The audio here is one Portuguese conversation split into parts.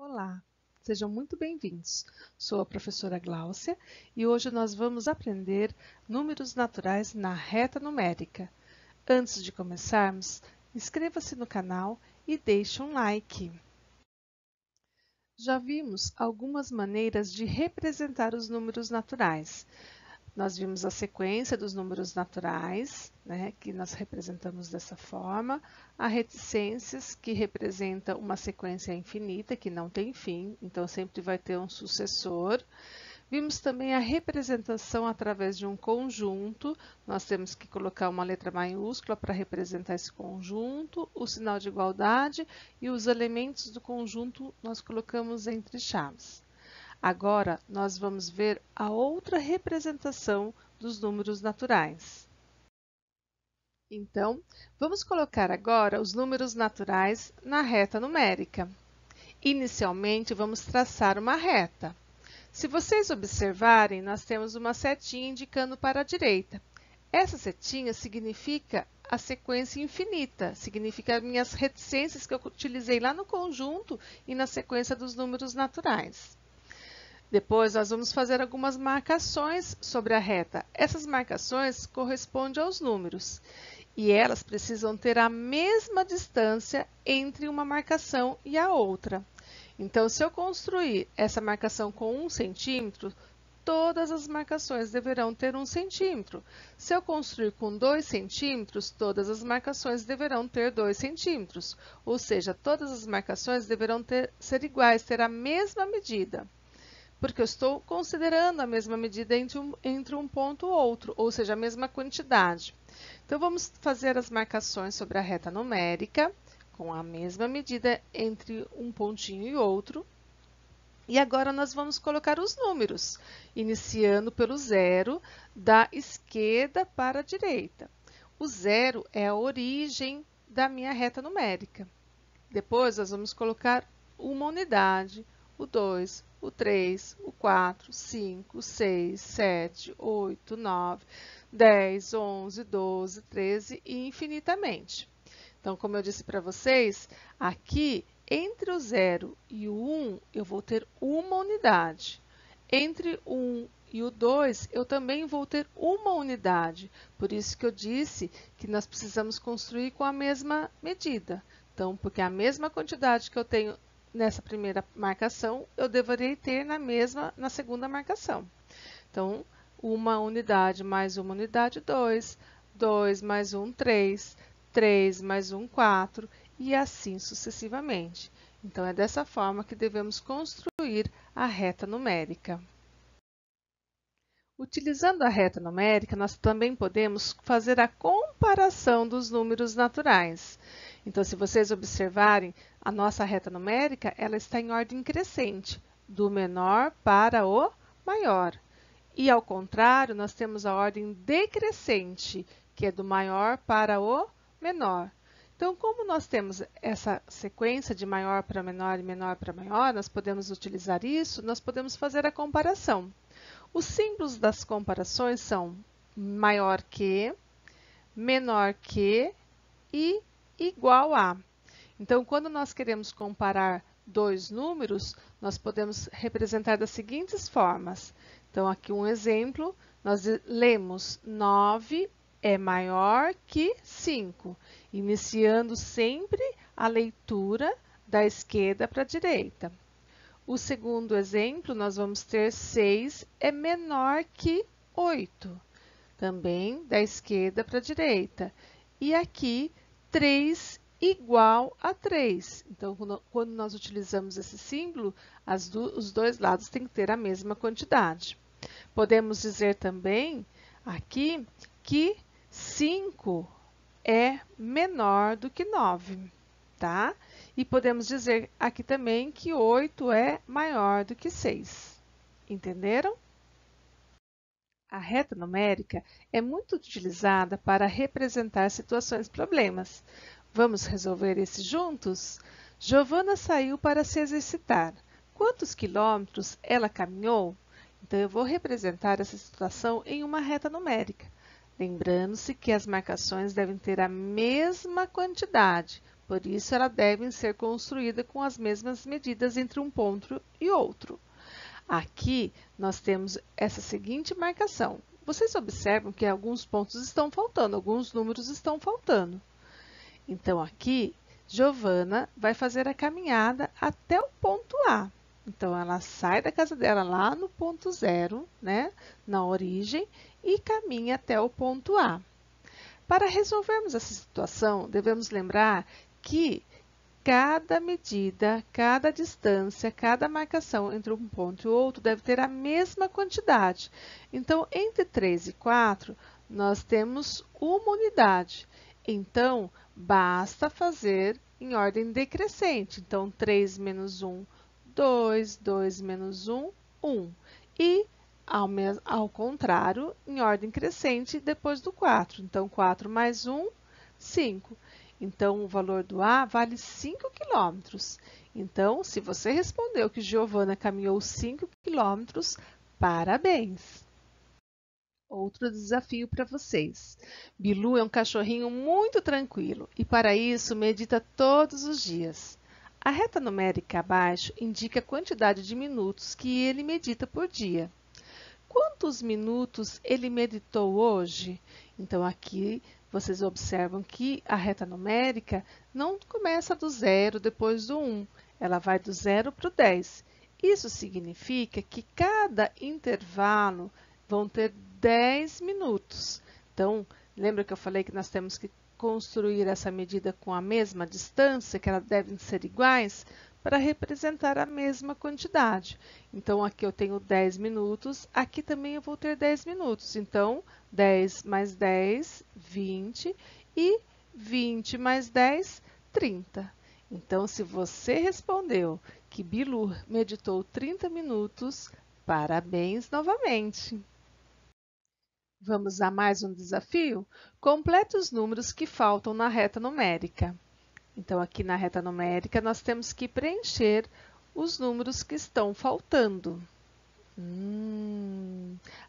Olá, sejam muito bem-vindos. Sou a professora Gláucia e hoje nós vamos aprender números naturais na reta numérica. Antes de começarmos, inscreva-se no canal e deixe um like. Já vimos algumas maneiras de representar os números naturais. Nós vimos a sequência dos números naturais, que nós representamos dessa forma, a reticências, que representa uma sequência infinita, que não tem fim, então sempre vai ter um sucessor. Vimos também a representação através de um conjunto, nós temos que colocar uma letra maiúscula para representar esse conjunto, o sinal de igualdade e os elementos do conjunto nós colocamos entre chaves. Agora, nós vamos ver a outra representação dos números naturais. Então, vamos colocar agora os números naturais na reta numérica. Inicialmente, vamos traçar uma reta. Se vocês observarem, nós temos uma setinha indicando para a direita. Essa setinha significa a sequência infinita, significa as minhas reticências que eu utilizei lá no conjunto e na sequência dos números naturais. Depois, nós vamos fazer algumas marcações sobre a reta. Essas marcações correspondem aos números e elas precisam ter a mesma distância entre uma marcação e a outra. Então, se eu construir essa marcação com 1 centímetro, todas as marcações deverão ter 1 centímetro. Se eu construir com 2 centímetros, todas as marcações deverão ter 2 centímetros. Ou seja, todas as marcações deverão ser iguais, ter a mesma medida. Porque eu estou considerando a mesma medida entre um ponto e outro, ou seja, a mesma quantidade. Então, vamos fazer as marcações sobre a reta numérica, com a mesma medida entre um pontinho e outro. E agora nós vamos colocar os números, iniciando pelo zero, da esquerda para a direita. O zero é a origem da minha reta numérica. Depois, nós vamos colocar uma unidade, o 2, o 3, o 4, 5, 6, 7, 8, 9, 10, 11, 12, 13 e infinitamente. Então, como eu disse para vocês, aqui entre o 0 e o 1, eu vou ter uma unidade. Entre o 1 e o 2, eu também vou ter uma unidade. Por isso que eu disse que nós precisamos construir com a mesma medida. Então, porque a mesma quantidade que eu tenho nessa primeira marcação, eu deveria ter na segunda marcação. Então, uma unidade mais uma unidade, 2, 2 mais 1, 3, 3 mais 1, 4, e assim sucessivamente. Então, é dessa forma que devemos construir a reta numérica. Utilizando a reta numérica, nós também podemos fazer a comparação dos números naturais. Então, se vocês observarem, a nossa reta numérica ela está em ordem crescente, do menor para o maior. E, ao contrário, nós temos a ordem decrescente, que é do maior para o menor. Então, como nós temos essa sequência de maior para menor e menor para maior, nós podemos utilizar isso, nós podemos fazer a comparação. Os símbolos das comparações são maior que, menor que e igual a. Então, quando nós queremos comparar dois números, nós podemos representar das seguintes formas. Então, aqui um exemplo, nós lemos 9 é maior que 5, iniciando sempre a leitura da esquerda para a direita. O segundo exemplo, nós vamos ter 6 é menor que 8, também da esquerda para a direita. E aqui, 3 igual a 3. Então, quando nós utilizamos esse símbolo, os dois lados têm que ter a mesma quantidade. Podemos dizer também aqui que 5 é menor do que 9, tá? E podemos dizer aqui também que 8 é maior do que 6. Entenderam? A reta numérica é muito utilizada para representar situações problemas. Vamos resolver isso juntos? Giovana saiu para se exercitar. Quantos quilômetros ela caminhou? Então, eu vou representar essa situação em uma reta numérica. Lembrando-se que as marcações devem ter a mesma quantidade, Por isso, elas devem ser construídas com as mesmas medidas entre um ponto e outro. Aqui, nós temos essa seguinte marcação. Vocês observam que alguns pontos estão faltando, alguns números estão faltando. Então, aqui, Giovana vai fazer a caminhada até o ponto A. Então, ela sai da casa dela lá no ponto 0, né, na origem, e caminha até o ponto A. Para resolvermos essa situação, devemos lembrar que cada medida, cada distância, cada marcação entre um ponto e outro deve ter a mesma quantidade. Então, entre 3 e 4, nós temos uma unidade. Então, basta fazer em ordem decrescente. Então, 3 menos 1, 2, 2 menos 1, 1. E, ao contrário, em ordem crescente, depois do 4. Então, 4 mais 1, 5. Então, o valor do A vale 5 quilômetros. Então, se você respondeu que Giovana caminhou 5 quilômetros, parabéns! Outro desafio para vocês. Bilu é um cachorrinho muito tranquilo e, para isso, medita todos os dias. A reta numérica abaixo indica a quantidade de minutos que ele medita por dia. Quantos minutos ele meditou hoje? Então, aqui vocês observam que a reta numérica não começa do 0 depois do 1, ela vai do 0 para o 10. Isso significa que cada intervalo vão ter 10 minutos. Então, lembra que eu falei que nós temos que construir essa medida com a mesma distância, que elas devem ser iguais, para representar a mesma quantidade. Então, aqui eu tenho 10 minutos, aqui também eu vou ter 10 minutos. Então, 10 mais 10, 20, e 20 mais 10, 30. Então, se você respondeu que Bilu meditou 30 minutos, parabéns novamente! Vamos a mais um desafio? Complete os números que faltam na reta numérica. Então, aqui na reta numérica, nós temos que preencher os números que estão faltando.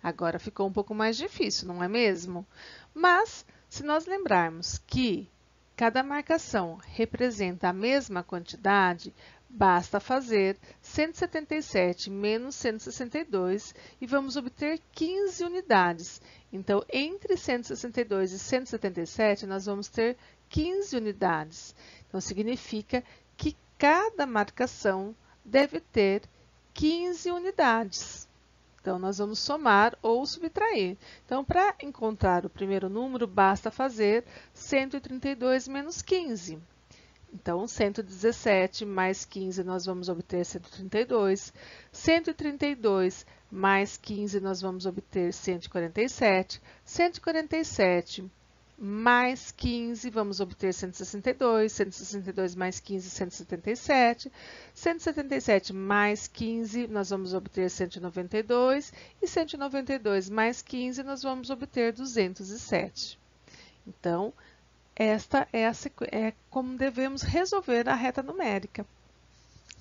Agora ficou um pouco mais difícil, não é mesmo? Mas, se nós lembrarmos que cada marcação representa a mesma quantidade, basta fazer 177 menos 162 e vamos obter 15 unidades. Então, entre 162 e 177, nós vamos ter 15 unidades. Então, significa que cada marcação deve ter 15 unidades. Então, nós vamos somar ou subtrair. Então, para encontrar o primeiro número, basta fazer 132 menos 15. Então, 117 mais 15, nós vamos obter 132. 132 mais 15, nós vamos obter 147. 147 mais 15, vamos obter 162. 162 mais 15, 177. 177 mais 15, nós vamos obter 192. E 192 mais 15, nós vamos obter 207. Então, esta é como devemos resolver a reta numérica.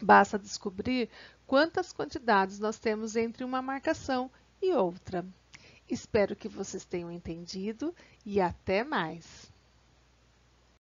Basta descobrir quantas quantidades nós temos entre uma marcação e outra. Espero que vocês tenham entendido e até mais!